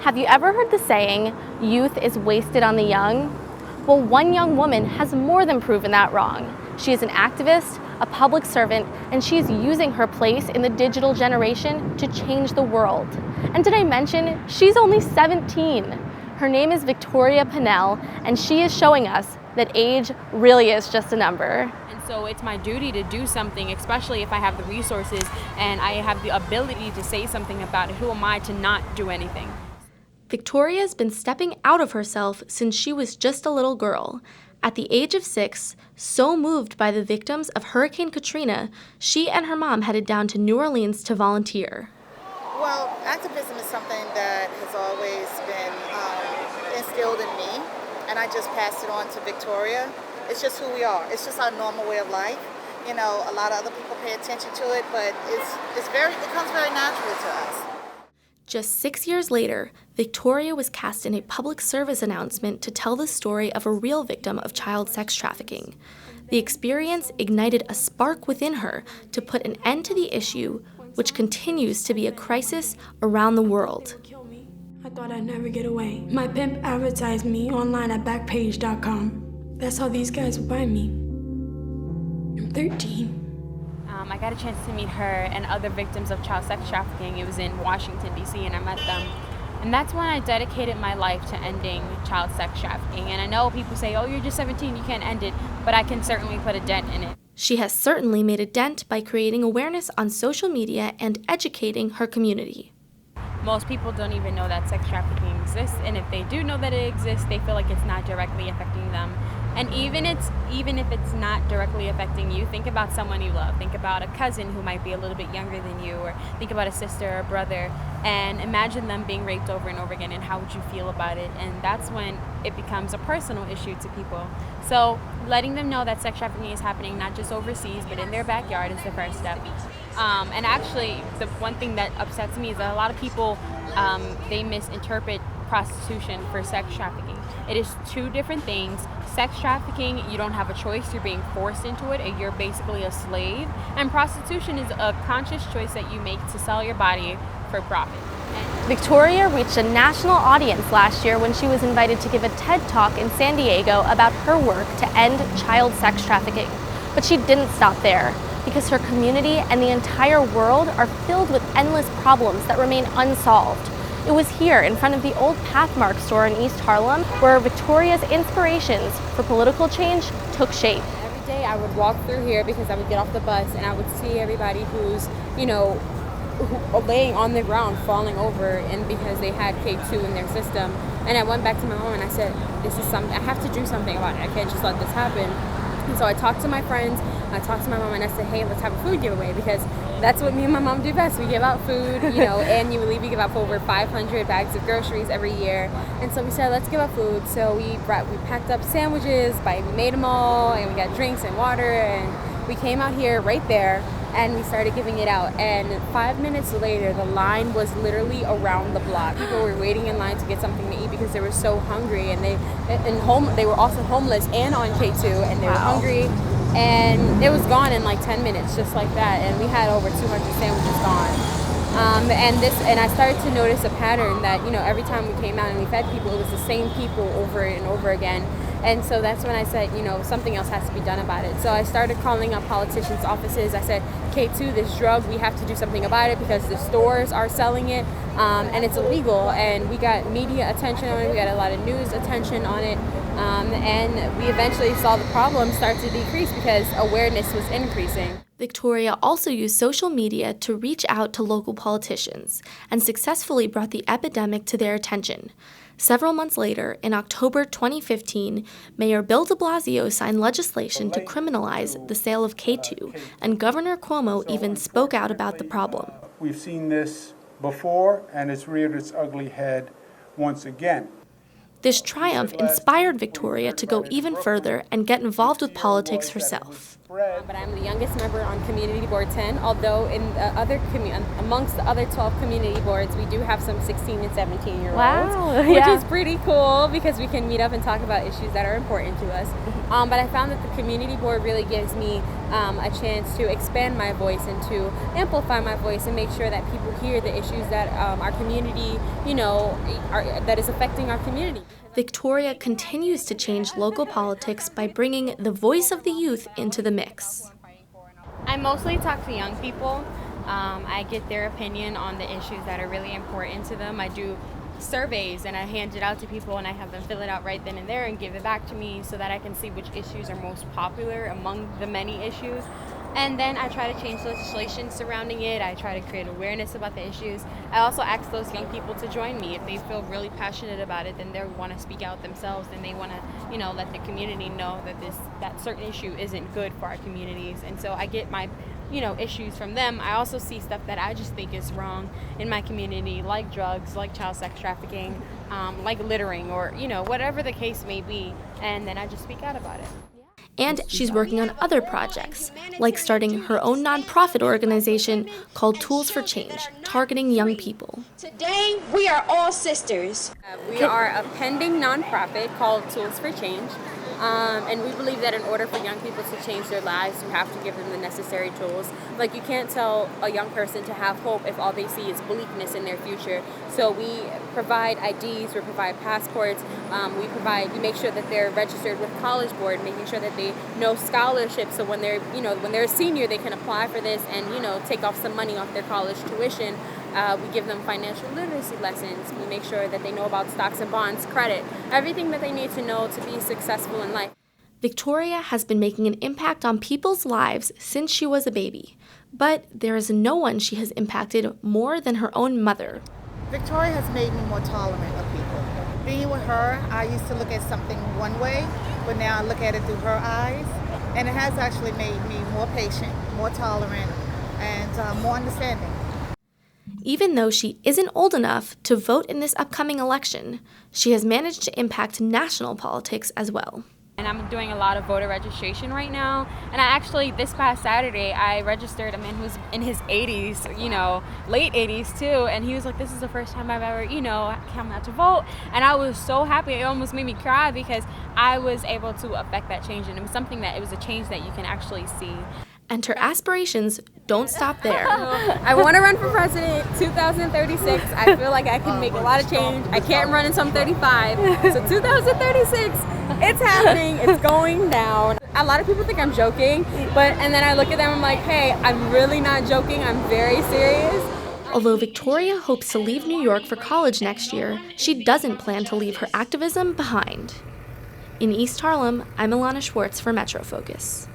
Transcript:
Have you ever heard the saying, youth is wasted on the young? Well, one young woman has more than proven that wrong. She is an activist, a public servant, and she's using her place in the digital generation to change the world. And did I mention, she's only 17. Her name is Victoria Pinnell, and she is showing us that age really is just a number. And so it's my duty to do something, especially if I have the resources and I have the ability to say something about it. Who am I to not do anything? Victoria's been stepping out of herself since she was just a little girl. At the age of 6, so moved by the victims of Hurricane Katrina, she and her mom headed down to New Orleans to volunteer. Well, activism is something that has always been instilled in me, and I just passed it on to Victoria. It's just who we are. It's just our normal way of life. You know, a lot of other people pay attention to it, but it comes very naturally to us. Just 6 years later, Victoria was cast in a public service announcement to tell the story of a real victim of child sex trafficking. The experience ignited a spark within her to put an end to the issue, which continues to be a crisis around the world. I thought I'd never get away. My pimp advertised me online at Backpage.com. That's how these guys would buy me. I'm 13. I got a chance to meet her and other victims of child sex trafficking. It was in Washington, D.C., and I met them. And that's when I dedicated my life to ending child sex trafficking. And I know people say, oh, you're just 17, you can't end it, but I can certainly put a dent in it. She has certainly made a dent by creating awareness on social media and educating her community. Most people don't even know that sex trafficking exists, and if they do know that it exists, they feel like it's not directly affecting them. And even if it's not directly affecting you, think about someone you love. Think about a cousin who might be a little bit younger than you, or think about a sister or brother, and imagine them being raped over and over again, and how would you feel about it? And that's when it becomes a personal issue to people. So letting them know that sex trafficking is happening not just overseas, but in their backyard is the first step. And actually, the one thing that upsets me is that a lot of people, they misinterpret prostitution for sex trafficking. It is two different things. Sex trafficking, you don't have a choice, you're being forced into it, and you're basically a slave. And prostitution is a conscious choice that you make to sell your body for profit. Victoria reached a national audience last year when she was invited to give a TED Talk in San Diego about her work to end child sex trafficking. But she didn't stop there, because her community and the entire world are filled with endless problems that remain unsolved. It was here in front of the old Pathmark store in East Harlem where Victoria's inspirations for political change took shape. Every day I would walk through here because I would get off the bus and I would see everybody who's, laying on the ground, falling over, and because they had K2 in their system. And I went back to my mom and I said, this is something, I have to do something about it. I can't just let this happen. And so I talked to my friends, I talked to my mom, and I said, hey, let's have a food giveaway, because that's what me and my mom do best. We give out food, annually. We give out over 500 bags of groceries every year. And so we said, let's give out food. So we packed up sandwiches, we made them all, and we got drinks and water, and we came out here right there, and we started giving it out. And 5 minutes later, the line was literally around the block. People were waiting in line to get something to eat because they were so hungry, and they were also homeless and on K2, and they were hungry. And it was gone in like 10 minutes, just like that. And we had over 200 sandwiches gone. And I started to notice a pattern that, every time we came out and we fed people, it was the same people over and over again. And so that's when I said, something else has to be done about it. So I started calling up politicians' offices. I said, K2, this drug, we have to do something about it because the stores are selling it, and it's illegal. And we got media attention on it. We got a lot of news attention on it. And we eventually saw the problem start to decrease because awareness was increasing. Victoria also used social media to reach out to local politicians and successfully brought the epidemic to their attention. Several months later, in October 2015, Mayor Bill de Blasio signed legislation to criminalize the sale of K2, and Governor Cuomo even spoke out about the problem. We've seen this before, and it's reared its ugly head once again. This triumph inspired Victoria to go even further and get involved with politics herself. spread. But I'm the youngest member on Community Board 10, although in amongst the other 12 community boards, we do have some 16 and 17-year-olds, Wow, which yeah. is pretty cool because we can meet up and talk about issues that are important to us. But I found that the community board really gives me a chance to expand my voice and to amplify my voice and make sure that people hear the issues that our community, that is affecting our community. Victoria continues to change local politics by bringing the voice of the youth into the mix. I mostly talk to young people. I get their opinion on the issues that are really important to them. I do surveys and I hand it out to people and I have them fill it out right then and there and give it back to me so that I can see which issues are most popular among the many issues. And then I try to change legislation surrounding it. I try to create awareness about the issues. I also ask those young people to join me. If they feel really passionate about it, then they want to speak out themselves and they want to, let the community know that certain issue isn't good for our communities. And so I get my issues from them. I also see stuff that I just think is wrong in my community, like drugs, like child sex trafficking, like littering, or whatever the case may be, and then I just speak out about it. And she's working on other projects, like starting her own nonprofit organization called Tools for Change, targeting young people. Today, we are all sisters. We are a pending nonprofit called Tools for Change. And we believe that in order for young people to change their lives, you have to give them the necessary tools. Like, you can't tell a young person to have hope if all they see is bleakness in their future. So we provide IDs, we provide passports, we make sure that they're registered with College Board, making sure that they know scholarships. So when they're a senior, they can apply for this and, take off some money off their college tuition. We give them financial literacy lessons. We make sure that they know about stocks and bonds, credit, everything that they need to know to be successful in life. Victoria has been making an impact on people's lives since she was a baby, but there is no one she has impacted more than her own mother. Victoria has made me more tolerant of people. Being with her, I used to look at something one way, but now I look at it through her eyes, and it has actually made me more patient, more tolerant, and more understanding. Even though she isn't old enough to vote in this upcoming election, she has managed to impact national politics as well. And I'm doing a lot of voter registration right now. And I actually, this past Saturday, I registered a man who's in his 80s, late 80s too. And he was like, this is the first time I've ever, come out to vote. And I was so happy. It almost made me cry because I was able to affect that change. And it was a change that you can actually see. And her aspirations don't stop there. I want to run for president 2036. I feel like I can make a lot of change. I can't run until I'm 35. So 2036, it's happening. It's going down. A lot of people think I'm joking, and then I look at them and I'm like, hey, I'm really not joking. I'm very serious. Although Victoria hopes to leave New York for college next year, she doesn't plan to leave her activism behind. In East Harlem, I'm Ilana Schwartz for Metro Focus.